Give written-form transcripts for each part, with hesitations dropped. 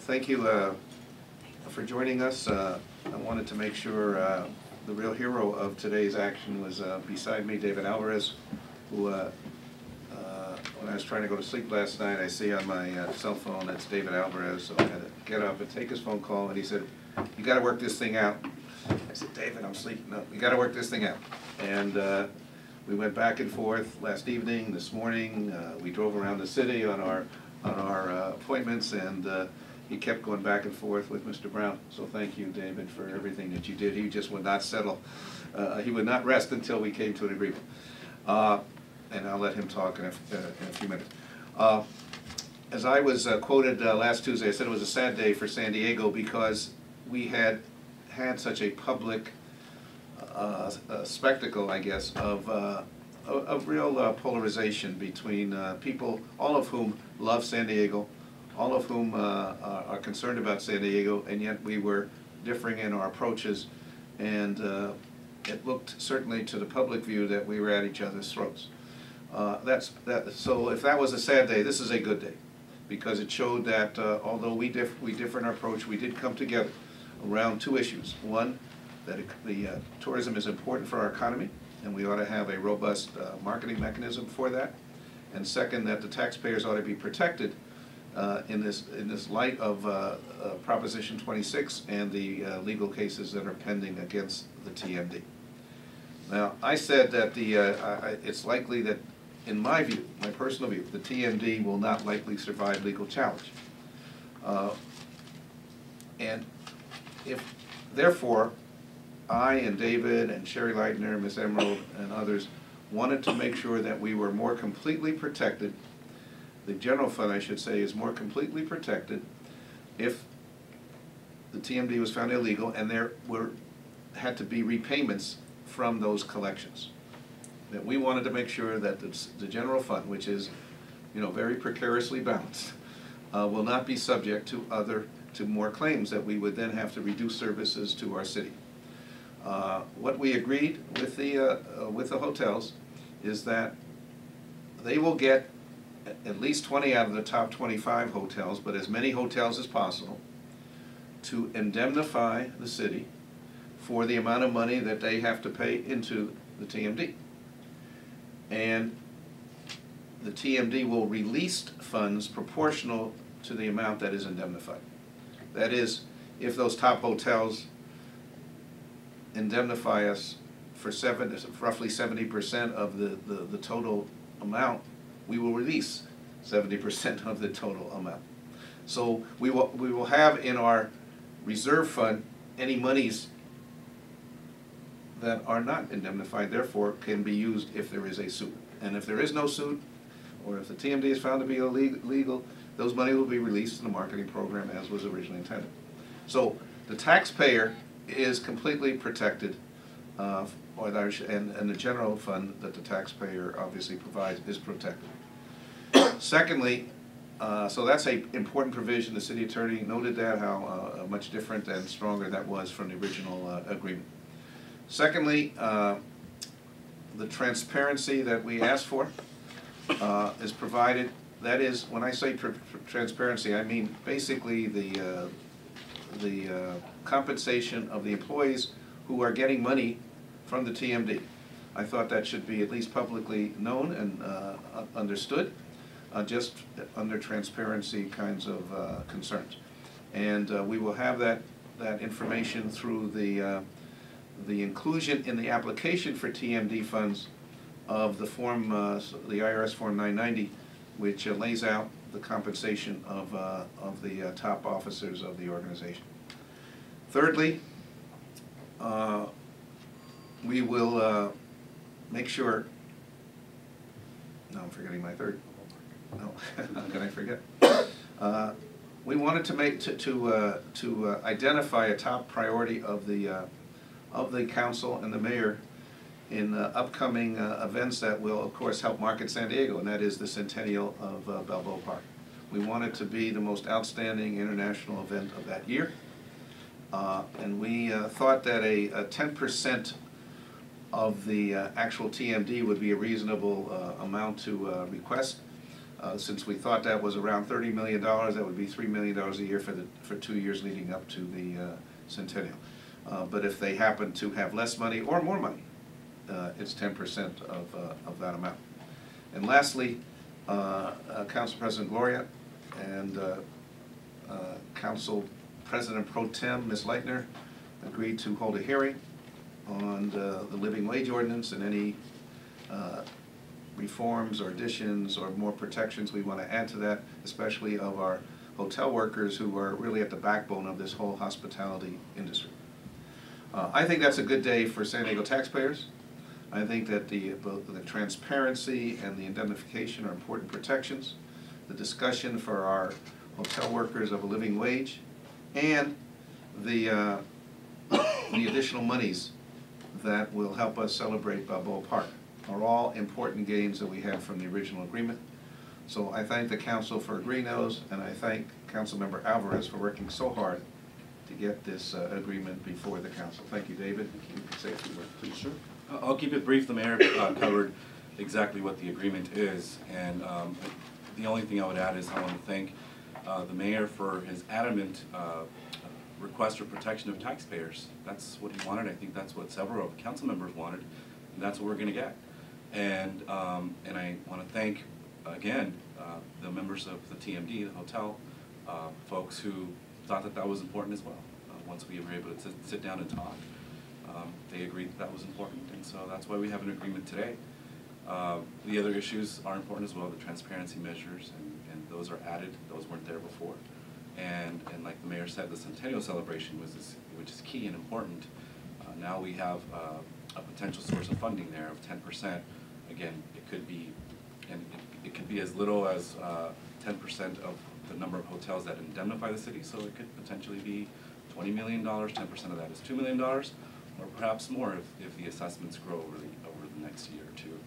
thank you for joining us. I wanted to make sure the real hero of today's action was beside me, David Alvarez, who, when I was trying to go to sleep last night, I see on my cell phone that's David Alvarez, so I had to get up and take his phone call, and he said, "You got to work this thing out." I said, "David, I'm sleeping. No, you got to work this thing out." And we went back and forth last evening, this morning. We drove around the city on our appointments, and he kept going back and forth with Mr. Brown. So thank you, David, for everything that you did. He just would not settle. He would not rest until we came to an agreement. And I'll let him talk in a few minutes. As I was quoted last Tuesday, I said it was a sad day for San Diego because we had such a public spectacle, I guess, of real polarization between people, all of whom love San Diego, all of whom are concerned about San Diego, and yet we were differing in our approaches, and it looked certainly to the public view that we were at each other's throats. So if that was a sad day, this is a good day, because it showed that although we differ in our approach, we did come together around two issues. One, that the tourism is important for our economy, and we ought to have a robust marketing mechanism for that. And second, that the taxpayers ought to be protected in this light of Proposition 26 and the legal cases that are pending against the TMD. Now, I said that it's likely that, in my view, my personal view, the TMD will not likely survive legal challenge. And if, therefore, I and David and Sherry Leitner, Ms. Emerald, and others wanted to make sure that we were more completely protected. The general fund, I should say, is more completely protected if the TMD was found illegal and there had to be repayments from those collections. That we wanted to make sure that the general fund, which is, very precariously balanced, will not be subject to more claims that we would then have to reduce services to our city. What we agreed with the hotels is that they will get at least 20 out of the top 25 hotels, but as many hotels as possible, to indemnify the city for the amount of money that they have to pay into the TMD. And the TMD will release funds proportional to the amount that is indemnified. That is, if those top hotels indemnify us for roughly 70% of the total amount, we will release 70% of the total amount. So we will have in our reserve fund any monies that are not indemnified, therefore can be used if there is a suit. And if there is no suit, or if the TMD is found to be illegal, those money will be released to the marketing program as was originally intended. So the taxpayer is completely protected, and the general fund that the taxpayer obviously provides is protected. Secondly, so that's an important provision. The city attorney noted that, how much different and stronger that was from the original agreement. Secondly, the transparency that we asked for is provided. That is, when I say transparency, I mean basically the compensation of the employees who are getting money from the TMD. I thought that should be at least publicly known and understood, just under transparency kinds of concerns. And we will have that information through the inclusion in the application for TMD funds of the form, the IRS Form 990, which lays out the compensation of the top officers of the organization. Thirdly, we will make sure, no, I'm forgetting my third, no, how can I forget? We wanted to identify a top priority of the council and the mayor in upcoming events that will, of course, help market San Diego, and that is the centennial of Balboa Park. We want it to be the most outstanding international event of that year, and we thought that a 10% of the actual TMD would be a reasonable amount to request. Since we thought that was around $30 million, that would be $3 million a year for 2 years leading up to the centennial. But if they happen to have less money or more money, it's 10% of that amount. And lastly, Council President Gloria and Council President Pro Tem, Ms. Leitner, agreed to hold a hearing on the living wage ordinance and any reforms or additions or more protections we want to add to that, especially of our hotel workers who are really at the backbone of this whole hospitality industry. I think that's a good day for San Diego taxpayers. I think that both the transparency and the indemnification are important protections. The discussion for our hotel workers of a living wage and the additional monies that will help us celebrate Balboa Park are all important gains that we had from the original agreement. So I thank the council for agreeing those, and I thank Councilmember Alvarez for working so hard to get this agreement before the council. Thank you, David. You can say a few words, please, sir. I'll keep it brief. The mayor covered exactly what the agreement is, and the only thing I would add is I want to thank the mayor for his adamant request for protection of taxpayers. That's what he wanted. I think that's what several of the council members wanted, and that's what we're going to get. And I want to thank again the members of the TMD, the hotel folks, who thought that that was important as well. Once we were able to sit down and talk, they agreed that was important, and so that's why we have an agreement today. The other issues are important as well, the transparency measures, and those are added. Those weren't there before. And like the mayor said, the centennial celebration which is key and important. Now we have a potential source of funding there of 10%. Again, it could be, and it could be as little as 10% of the number of hotels that indemnify the city. So it could potentially be $20 million. 10% of that is $2 million, or perhaps more if the assessments grow over the next year or two.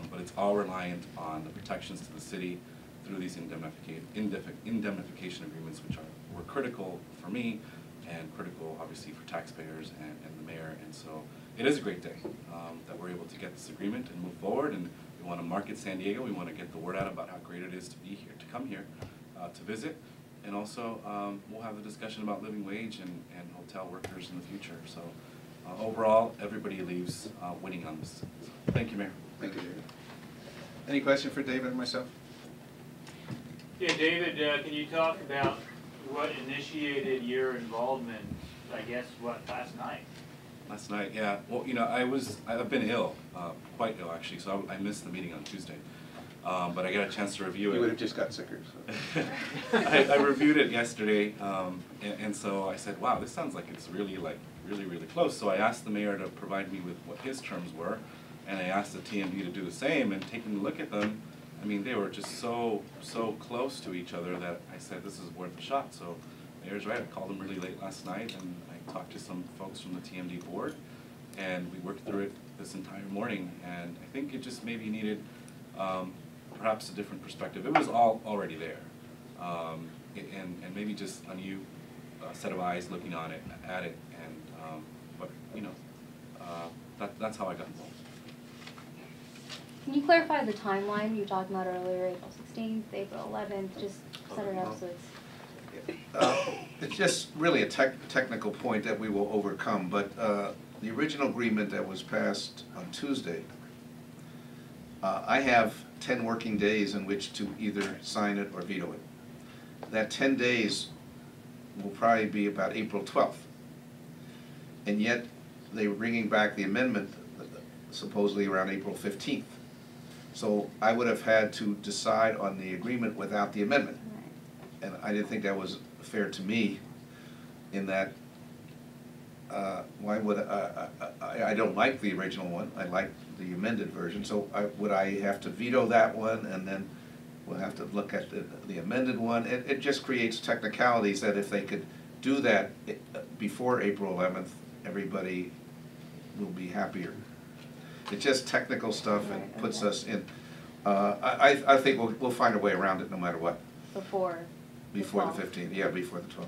But it's all reliant on the protections to the city through these indemnification agreements, which were critical for me and critical, obviously, for taxpayers and the mayor. And so it is a great day that we're able to get this agreement and move forward. And we want to market San Diego. We want to get the word out about how great it is to be here, to come here, to visit. And also, we'll have the discussion about living wage and hotel workers in the future. So overall, everybody leaves winning on this. So, thank you, Mayor. Thank you, David. Any question for David and myself? Yeah, David, can you talk about what initiated your involvement, I guess, last night? Last night, yeah. Well, you know, I've been ill, quite ill actually, so I missed the meeting on Tuesday. But I got a chance to review it. You would have just got sicker. So. I reviewed it yesterday, and so I said, wow, this sounds like it's really close. So I asked the mayor to provide me with what his terms were, and I asked the TMD to do the same, and taking a look at them, I mean, they were just so close to each other that I said this is worth a shot. So the mayor's right. I called him really late last night, and I talked to some folks from the TMD board, and we worked through it this entire morning. And I think it just maybe needed perhaps a different perspective. It was already there, and maybe just a new set of eyes looking at it. And but you know, that's how I got involved. Can you clarify the timeline you were talking about earlier, April 16th, April 11th, just set it up so it's... It's just really a technical point that we will overcome, but the original agreement that was passed on Tuesday, I have 10 working days in which to either sign it or veto it. That 10 days will probably be about April 12th, and yet they were bringing back the amendment supposedly around April 15th. So I would have had to decide on the agreement without the amendment. And I didn't think that was fair to me in that why would I don't like the original one. I like the amended version. So would I have to veto that one, and then we'll have to look at the amended one? It just creates technicalities that if they could do that before April 11th, everybody will be happier. It's just technical stuff and puts us in. I think we'll find a way around it no matter what. Before the 15th, yeah, before the 12th.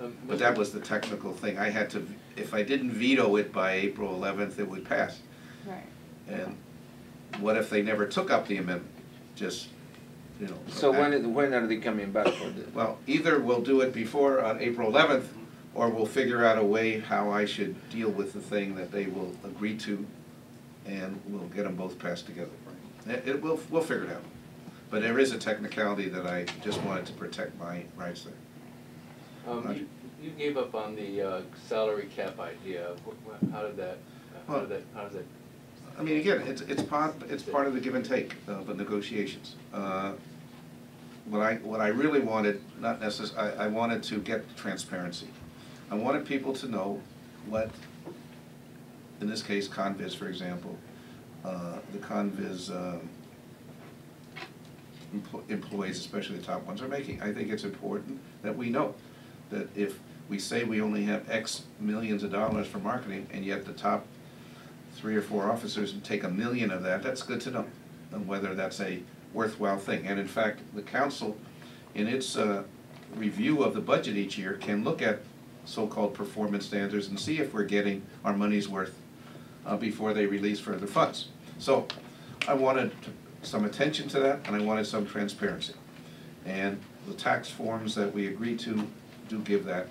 Okay. But that was the technical thing. I had to, if I didn't veto it by April 11th, it would pass. Right. And what if they never took up the amendment? Just, you know. So when are they coming back for the? Well, either we'll do it before on April 11th, or we'll figure out a way how I should deal with the thing that they will agree to, and we'll get them both passed together. We'll figure it out. But there is a technicality that I just wanted to protect my rights there. You gave up on the salary cap idea. How did that? How does that? I mean, again, it's part of the give and take of the negotiations. What I really wanted, not necessarily, I wanted to get transparency. I wanted people to know what, in this case, Conviz, for example, the Conviz employees, especially the top ones, are making. I think it's important that we know that if we say we only have X millions of dollars for marketing, and yet the top 3 or 4 officers take $1 million of that, that's good to know, and whether that's a worthwhile thing. And in fact, the council, in its review of the budget each year, can look at so-called performance standards and see if we're getting our money's worth before they release further funds. So I wanted some attention to that, and I wanted some transparency. And the tax forms that we agreed to do give that,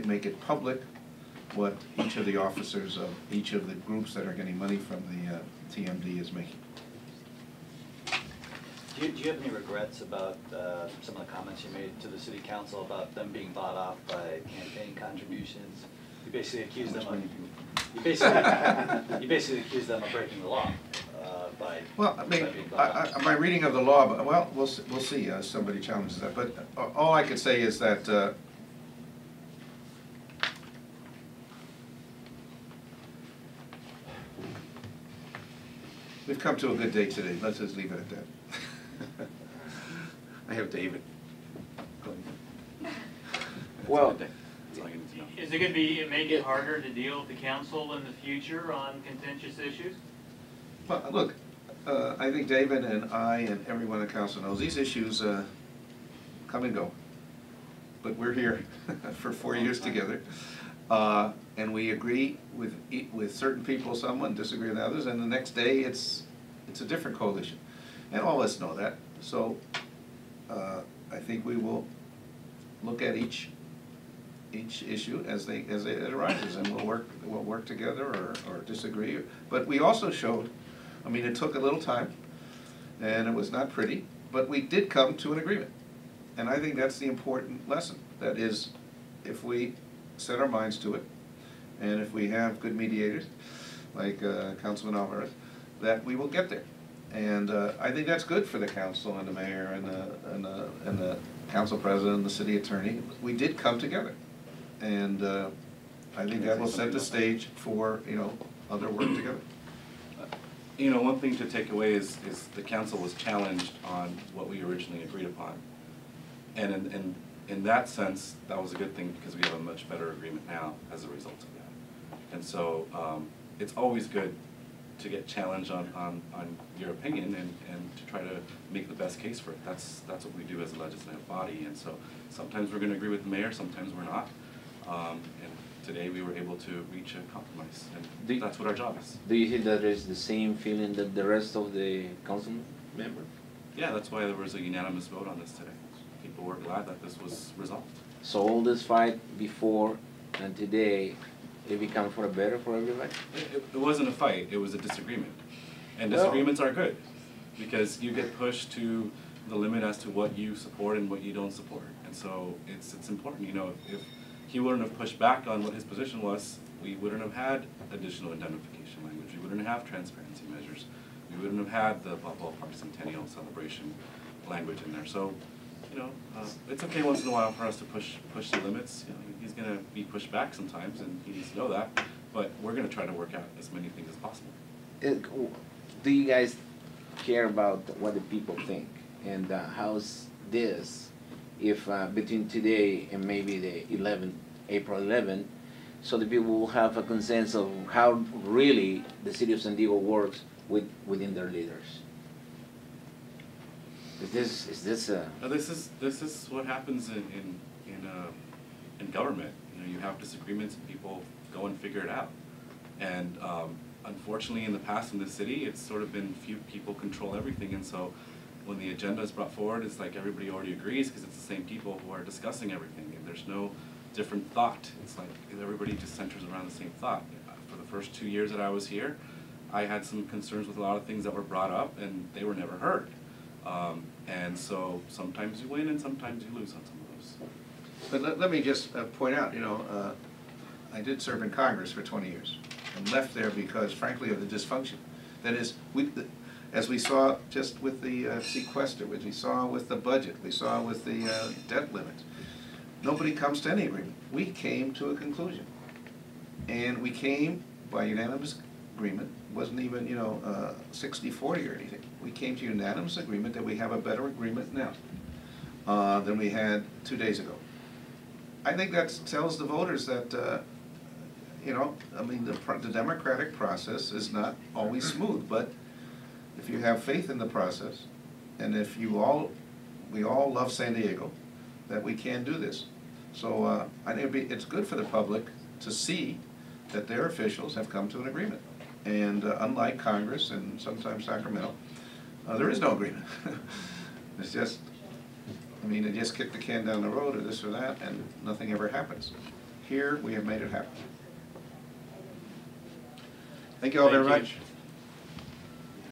make it public what each of the officers of each of the groups that are getting money from the TMD is making. Do you have any regrets about some of the comments you made to the city council about them being bought off by campaign contributions? You basically accused them of you basically accused them of breaking the law by. Well, I mean, my reading of the law, well, we'll see. Somebody challenges that, but all I could say is that. We've come to a good day today. Let's just leave it at that. I have David. Well, Is it going to make it harder to deal with the council in the future on contentious issues? Well, look, I think David and I and everyone in the council knows these issues come and go. But we're here for 4 years together. And we agree with certain people, someone disagree with others, and the next day it's a different coalition. And all of us know that. So I think we will look at each issue as it arises, and we'll work together or disagree. But we also showed, I mean, it took a little time, and it was not pretty, but we did come to an agreement. And I think that's the important lesson. That is, if we set our minds to it, and if we have good mediators, like Councilman Alvarez, that we will get there. And I think that's good for the council and the mayor and the council president and the city attorney. We did come together. And I think that will set the stage for, other work together. One thing to take away is the council was challenged on what we originally agreed upon. And in that sense, that was a good thing because we have a much better agreement now as a result of that. And so it's always good to get challenged on your opinion and to try to make the best case for it. That's what we do as a legislative body. And so sometimes we're going to agree with the mayor, sometimes we're not. And today we were able to reach a compromise, and that's what our job is. Do you think that is the same feeling that the rest of the council members? Yeah, that's why there was a unanimous vote on this today. People were glad that this was resolved. So all this fight before and today, it become for a better for everybody? It wasn't a fight, it was a disagreement. And disagreements are good, because you get pushed to the limit as to what you support and what you don't support. And so it's important, if he wouldn't have pushed back on what his position was, we wouldn't have had additional indemnification language, we wouldn't have transparency measures, we wouldn't have had the ballpark centennial celebration language in there. So, it's okay once in a while for us to push the limits. He's going to be pushed back sometimes, and he needs to know that. But we're going to try to work out as many things as possible. Do you guys care about what the people think? And how's this, if between today and maybe the April 11th, so the people will have a consensus of how really the city of San Diego works within their leaders? Is this No, this is what happens in government. You have disagreements and people go and figure it out. And unfortunately, in the past in this city, it's sort of been few people control everything. And so when the agenda is brought forward, it's like everybody already agrees because it's the same people who are discussing everything, and there's no different thought. It's like everybody just centers around the same thought. For the first 2 years that I was here, I had some concerns with a lot of things that were brought up, and they were never heard. And so sometimes you win and sometimes you lose on some of those. But let me just point out, I did serve in Congress for 20 years and left there because frankly of the dysfunction. That is, as we saw just with the sequester, as we saw with the budget, we saw with the debt limits, nobody comes to any agreement. We came to a conclusion. And we came by unanimous agreement, wasn't even, 60-40 or anything. We came to unanimous agreement that we have a better agreement now than we had 2 days ago. I think that tells the voters that, the democratic process is not always smooth, but if you have faith in the process, and if we all love San Diego, that we can do this. So I think it's good for the public to see that their officials have come to an agreement. And unlike Congress and sometimes Sacramento, there is no agreement. It's just, they just kick the can down the road or this or that, and nothing ever happens. Here, we have made it happen. Thank you all very much.